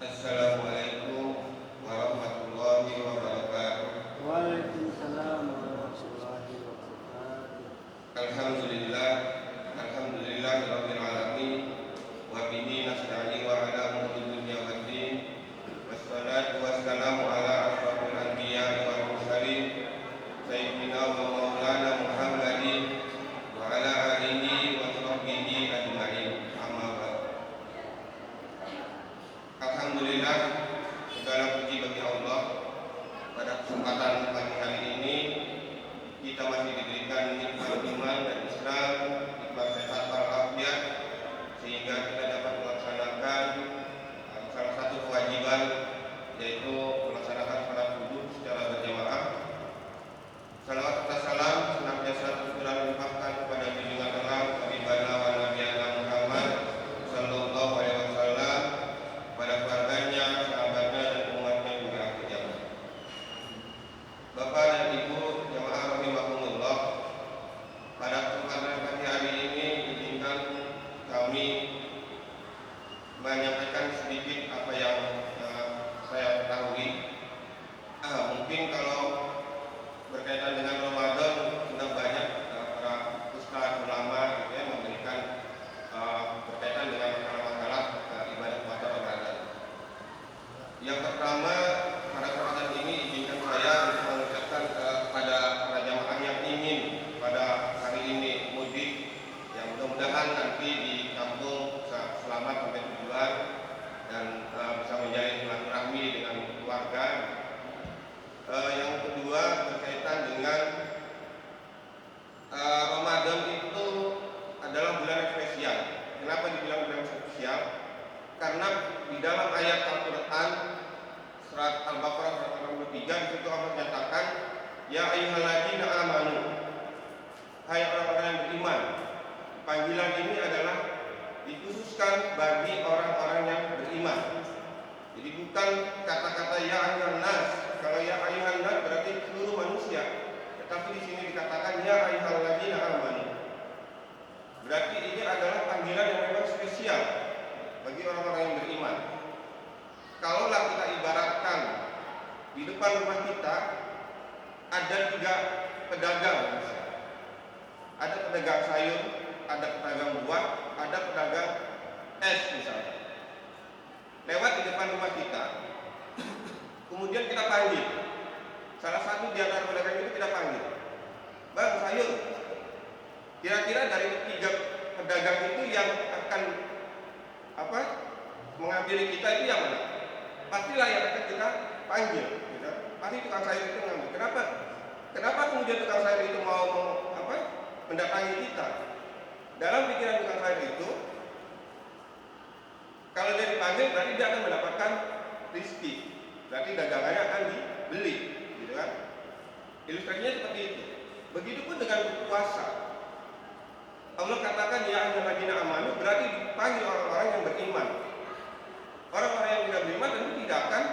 Assalamualaikum warahmatullahi wabarakatuh. Waalaikumsalam warahmatullahi wabarakatuh. Alhamdulillah, alhamdulillahirabbil alamin. Wa bihi nasta'in wa ala umuri dunya waddin. Wassalatu wassalamu ala asyrofil anbiya'i wal mursalin sayyidina wa maulana Muhammadin wa ala alihi wa sahbihi ajma'in. Amma ba'd. Alhamdulillah, segala puji bagi Allah. Pada kesempatan pagi hari ini kita masih diberikan nikmat iman dan Islam, nikmat sehat walafiat, sehingga kita dapat melaksanakan salah satu kewajiban, yaitu melaksanakan salat wudhu secara berjamaah. Salawat serta salam senantiasa tercurah limpahkan kepada junjungan alam habibana wa nabiyana Muhammad sallallahu alaihi wasallam, pada keluarganya, sahabatnya, dan umatnya hingga akhir zaman. Bapak dan Ibu jamaah rahimahumullah, pada kesempatan pagi hari ini izinkan kami menyampaikan sedikit apa yang saya ketahui. Mungkin kalau berkaitan dengan Ramadan sudah banyak para ustaz ulama gitu ya, memberikan berkaitan dengan masalah-masalah ibadah puasa Ramadan. Yang pertama, pada kesempatan ini izinkan saya untuk mengucapkan kepada para jamaah yang ingin pada hari ini mudik, yang mudah-mudahan nanti di kampung bisa selamat sampai tujuan dan bisa menjalin silaturahmi dengan keluarga. Yang kedua, berkaitan dengan Ramadan itu adalah bulan yang spesial. Kenapa dibilang bulan spesial? Karena di dalam ayat Al-Quran surat Al-Baqarah surat 63 di situ Allah menyatakan, ya ayyuhalladzina amanu, hai orang-orang yang beriman. Panggilan ini adalah dikhususkan bagi orang-orang yang beriman. Jadi bukan kata-kata ya ayyuhan nas. Kalau ya ayyuhan nas berarti seluruh manusia. Tetapi di sini dikatakan ya ayyuhalladzina amanu. Berarti ini adalah panggilan yang memang spesial bagi orang-orang yang beriman. Kalaulah kita ibaratkan di depan rumah kita ada 3 pedagang, ada pedagang sayur, ada pedagang buah, ada pedagang es misalnya, lewat di depan rumah kita. Kemudian kita panggil salah satu di antara pedagang itu, kita panggil, bang sayur. Kira-kira dari 3 pedagang itu yang akan menghampiri kita itu yang mana? Pastilah yang akan kita panggil, gitu. Pasti tukang sayur itu mengambil. Kenapa? Kenapa kemudian tukang sayur itu mau mendatangi kita? Dalam pikiran tukang sayur itu, kalau dia dipanggil berarti dia akan mendapatkan rezeki, berarti dagangannya akan dibeli, gitu kan? Ilustrasinya seperti itu. Begitupun dengan berpuasa. Allah katakan ya ayyuhalladzina amanu, berarti dipanggil orang-orang yang beriman. Orang-orang yang tidak beriman tentu tidak akan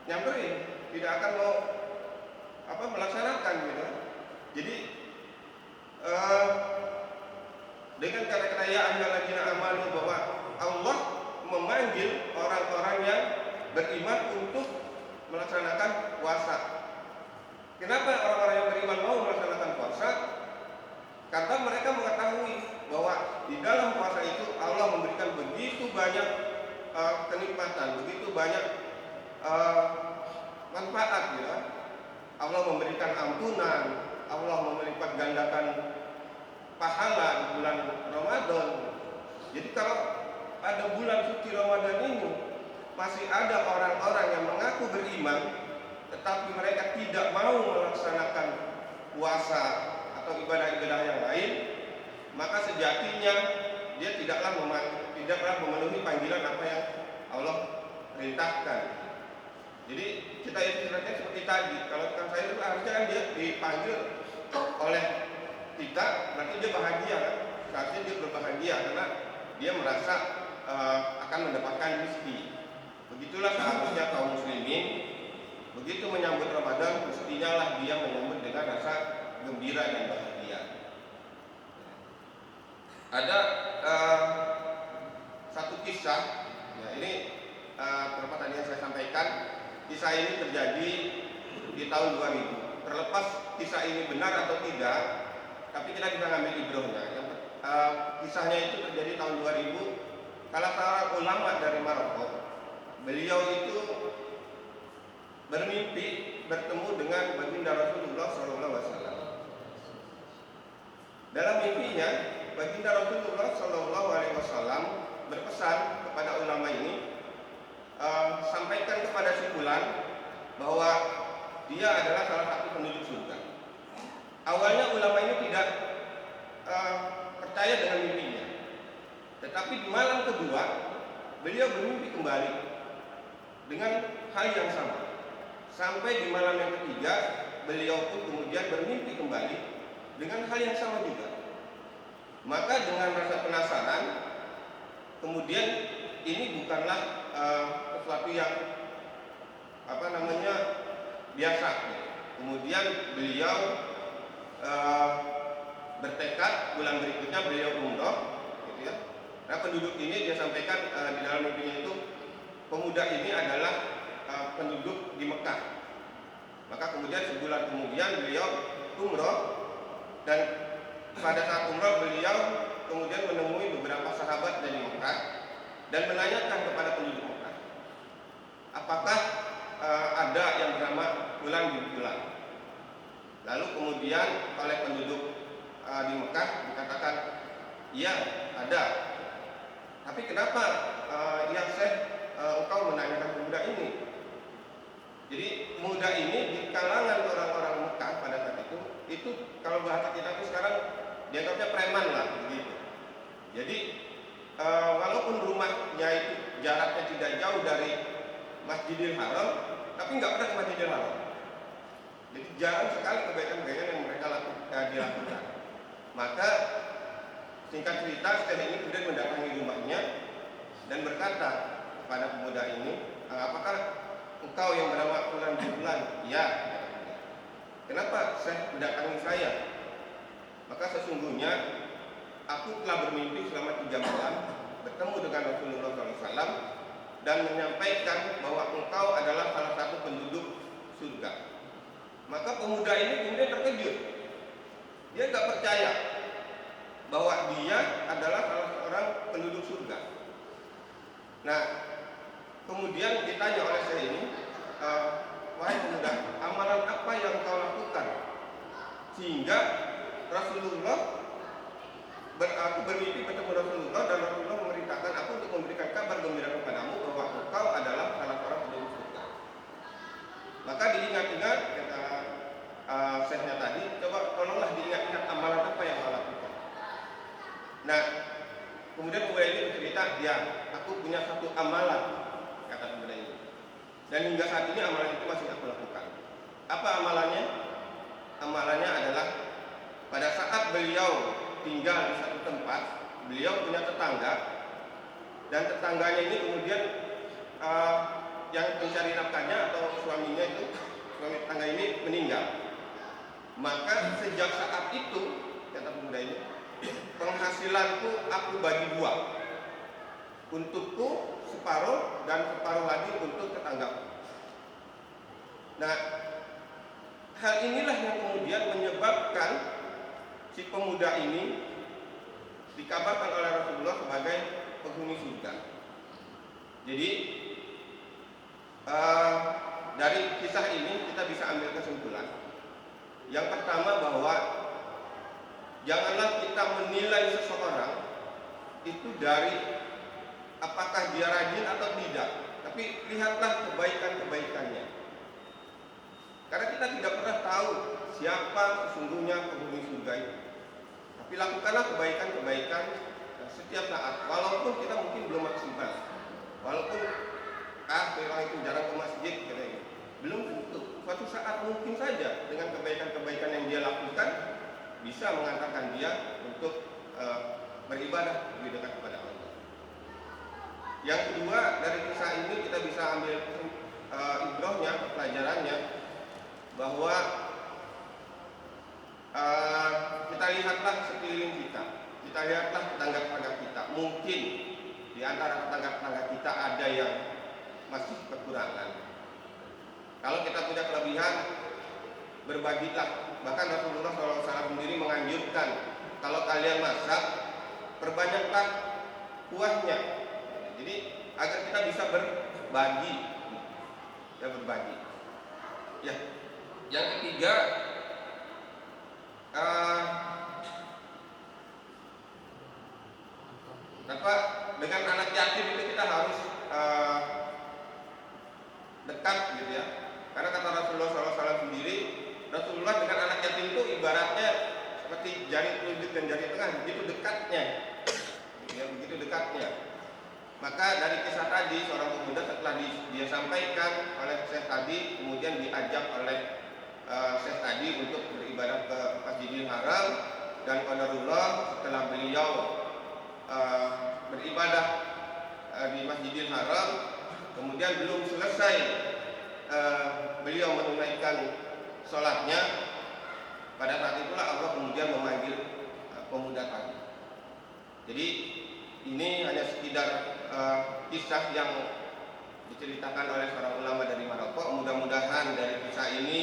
nyamperin, tidak akan mau melaksanakan, gitu. Jadi dengan kata-kata ya ayyuhalladzina amanu, bahwa Allah memanggil orang-orang yang beriman untuk melaksanakan puasa. Kenapa orang-orang yang beriman mau melaksanakan puasa? Karena mereka mengetahui bahwa di dalam puasa itu Allah memberikan begitu banyak kenikmatan, begitu banyak manfaat, ya. Allah memberikan ampunan, Allah melipat gandakan pahala di bulan Ramadan. Jadi kalau pada bulan suci Ramadan ini masih ada orang-orang yang mengaku beriman, tetapi mereka tidak mau melaksanakan puasa atau ibadah-ibadah yang lain, maka sejatinya dia tidaklah memenuhi panggilan apa yang Allah perintahkan. Jadi kita ibaratnya seperti tadi, kalau tukang sayur itu harusnya kan dia dipanggil oleh kita, berarti dia bahagia kan? Seharusnya dia berbahagia karena dia merasa akan mendapatkan rezeki. Begitulah seharusnya kaum muslimin, begitu menyambut Ramadan, mestinya lah dia menyambut dengan rasa gembira dan bahagia. Ada satu kisah, ya ini terlepas tadi yang saya sampaikan, kisah ini terjadi di tahun 2000. Terlepas kisah ini benar atau tidak, tapi kita bisa ngambil ibrohnya. Kisahnya itu terjadi tahun 2000. Salah seorang ulama dari Maroko, beliau itu bermimpi bertemu dengan baginda Rasulullah SAW. Dalam mimpinya, baginda Rasulullah SAW berpesan kepada ulama ini, sampaikan kepada si fulan bahwa dia adalah salah satu penduduk surga. Awalnya ulama ini tidak percaya dengan mimpinya, tetapi di malam kedua beliau bermimpi kembali dengan hal yang sama. Sampai di malam yang ketiga beliau pun kemudian bermimpi kembali dengan hal yang sama juga. Maka dengan rasa penasaran, kemudian ini bukanlah sesuatu yang biasa. Kemudian beliau bertekad bulan berikutnya beliau umroh, gitu ya. Nah, penduduk ini dia sampaikan di dalam mimpinya itu, pemuda ini adalah penduduk di Mekah. Maka kemudian sebulan kemudian beliau umroh, dan pada saat umroh beliau kemudian menemui beberapa sahabat dari Mekah dan menanyakan kepada penduduk Mekah, apakah ada yang bernama Fulan bin Fulan. Lalu kemudian oleh penduduk di Mekah dikatakan, iya ada. Tapi kenapa ya Syekh, engkau menanyakan pemuda ini? Jadi pemuda ini di kalangan orang-orang Mekah pada saat itu kalau bahasa kita itu sekarang dianggapnya preman lah begitu. Jadi walaupun rumahnya itu jaraknya tidak jauh dari Masjidil Haram, tapi nggak pernah ke Masjidil Haram. Jadi jarang sekali kebaikan-kebaikan yang mereka dilakukan. Maka singkat cerita, Syekh ini kemudian mendatangi rumahnya dan berkata kepada pemuda ini, apakah engkau yang bernama Fulan bin Fulan? Ya. Kenapa Syekh mendatangi saya? Maka sesungguhnya aku telah bermimpi selama 3 malam bertemu dengan Rasulullah SAW dan menyampaikan bahwa engkau adalah salah satu penduduk surga. Maka pemuda ini kemudian terkejut. Dia tidak percaya bahwa dia adalah salah seorang penduduk surga. Nah, kemudian ditanya oleh saya ini, wahai pemuda, amalan apa yang kau lakukan sehingga Rasulullah aku bermimpi bertemu Rasulullah dan Rasulullah memerintahkan aku untuk memberikan kabar gembira kepadamu bahwa engkau adalah salah seorang penduduk surga. Maka diingat-ingat kata Syekhnya tadi, coba tolonglah diingat-ingat amalan apa yang kau lakukan. Nah, kemudian pemuda ini bercerita, ya, aku punya satu amalan, kata pemuda ini. Dan hingga saat ini amalan itu masih aku lakukan. Apa amalannya? Amalannya adalah pada saat beliau tinggal di satu tempat, beliau punya tetangga, dan tetangganya ini kemudian yang mencari nafkahnya atau suaminya itu, suami tetangga ini meninggal. Maka sejak saat itu, kata pemuda ini, penghasilanku aku bagi 2, untukku separuh dan separuh lagi untuk tetanggaku. Nah, hal inilah yang kemudian menyebabkan si pemuda ini dikabarkan oleh Rasulullah sebagai penghuni surga. Jadi dari kisah ini kita bisa ambil kesimpulan. Yang pertama bahwa janganlah kita menilai seseorang itu dari apakah dia rajin atau tidak, tapi lihatlah kebaikan-kebaikannya. Karena kita tidak pernah tahu siapa sesungguhnya penghuni surga itu. Tapi lakukanlah kebaikan-kebaikan setiap saat, walaupun kita mungkin belum maksimal, walaupun orang itu jarang ke masjid, belum tentu. Suatu saat mungkin saja dengan kebaikan-kebaikan yang dia lakukan bisa mengantarkan dia untuk beribadah lebih dekat kepada Allah. Yang kedua, dari kisah ini kita bisa ambil ibrohnya, pelajarannya, bahwa kita lihatlah sekeliling kita lihatlah tetangga-tetangga kita. Mungkin di antara tetangga-tetangga kita ada yang masih kekurangan. Kalau kita punya kelebihan, berbagilah. Bahkan Rasulullah SAW sendiri menganjurkan, kalau kalian masak, perbanyaklah kuahnya. Jadi agar kita bisa berbagi, ya berbagi. Ya, yang ketiga, dengan anak yatim itu kita harus dekat gitu ya. Karena kata Rasulullah SAW sendiri, Rasulullah dengan anak yatim itu ibaratnya seperti jari telunjuk dan jari tengah, begitu dekatnya, ya, begitu dekatnya. Maka dari kisah tadi, seorang pemuda setelah dia sampaikan oleh Syekh tadi, kemudian diajak oleh Syekh tadi untuk beribadah ke Masjidil Haram, dan qadarullah setelah beliau beribadah di Masjidil Haram, kemudian belum selesai beliau menunaikan sholatnya, pada saat itulah Allah kemudian memanggil pemuda tadi. Jadi ini hanya sekedar kisah yang diceritakan oleh seorang ulama dari Maroko. Mudah-mudahan dari kisah ini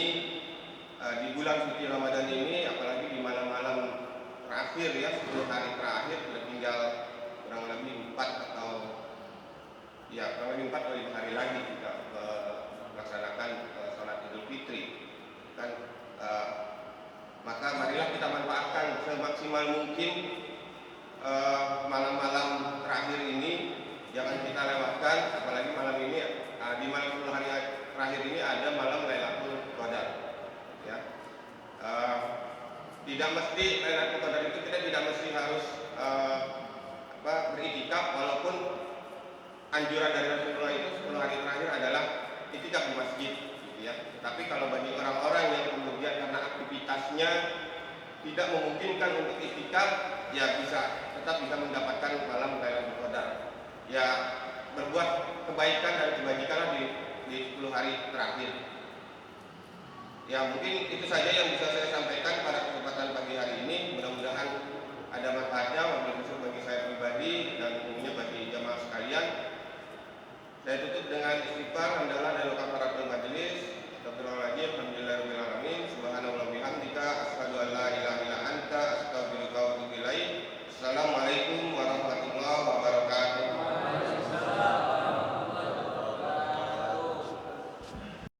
di bulan suci Ramadan ini, apalagi di malam-malam terakhir ya, 10 hari terakhir, sudah tinggal kurang lebih 4 atau 5 hari lagi kita melaksanakan sholat Idul Fitri kan. Maka marilah kita manfaatkan semaksimal mungkin malam-malam terakhir ini, jangan kita lewatkan. Apalagi malam ini, di malam 10 hari terakhir ini ada malam Lailatul Qadar ya. Tidak mesti Lailatul Qadar itu kita tidak mesti harus beriktikaf, walaupun anjuran dari Rasulullah itu 10 hari terakhir adalah iktikaf di masjid gitu ya. Tapi kalau bagi orang-orang yang kemudian karena aktivitasnya tidak memungkinkan untuk iktikaf, ya tetap bisa mendapatkan malam Lailatul Qadar. Ya, berbuat kebaikan dan kebajikanlah di 10 hari terakhir. Ya, mungkin itu saja yang bisa saya sampaikan pada kesempatan pagi hari ini. Mudah-mudahan ada manfaatnya, wabil khusus bagi saya pribadi dan umumnya bagi jamaah sekalian. Saya tutup dengan istighfar, hamdalah